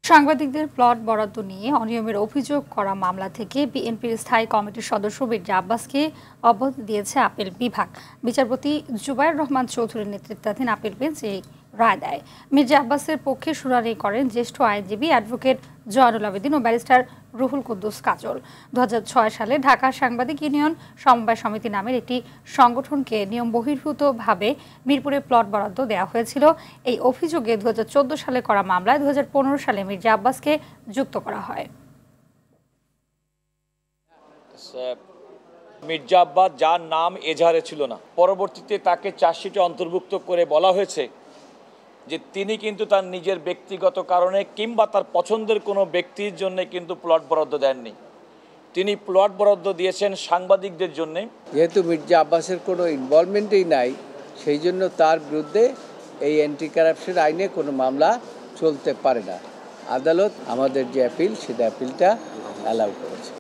সাংবাদিকদের প্লট বরাদ্দ নিয়ে অনিয়মের অভিযোগ করা মামলা থেকে বিএনপির স্থায়ী কমিটির সদস্য মির্জা আব্বাসকে অব্যাহতি দিয়েছে আপিল বিভাগ। বিচারপতি জুবায়ের রহমান চৌধুরীর নেতৃত্বাধীন আপিল বেঞ্চ এই রায় দেয়। মির্জা আব্বাসের পক্ষে শুনানি করেন জ্যেষ্ঠ আইনজীবী অ্যাডভোকেট জয়নুল আবেদিন ও ব্যারিস্টার রুহুল কুদ্দুস কাজল। ২০০৬ সালে ঢাকা সাংবাদিক ইউনিয়ন সমবায় সমিতি নামের একটি সংগঠনকে নিয়ম বহির্ভূতভাবে মিরপুরে প্লট বরাদ্দ দেওয়া হয়েছিল। এই অভিযোগে ২০১৪ সালে করা মামলায় ২০১৫ সালে মির্জা আব্বাসকে যুক্ত করা হয়। মির্জা আব্বাস যার নাম এজাহারে ছিল না, পরবর্তীতে তাকে চার্জশিটে অন্তর্ভুক্ত করে বলা হয়েছে যে তিনি কিন্তু তার নিজের ব্যক্তিগত কারণে কিংবা তার পছন্দের কোনো ব্যক্তির জন্য কিন্তু প্লট বরাদ্দ দেননি। তিনি প্লট বরাদ্দ দিয়েছেন সাংবাদিকদের জন্য। যেহেতু মির্জা আব্বাসের কোনো ইনভলভমেন্টই নাই, সেই জন্য তার বিরুদ্ধে এই অ্যান্টি কারাপশন আইনে কোনো মামলা চলতে পারে না। আদালত আমাদের যে অ্যাপিল, সেটা অ্যাপিলটা অ্যালাউ করেছে।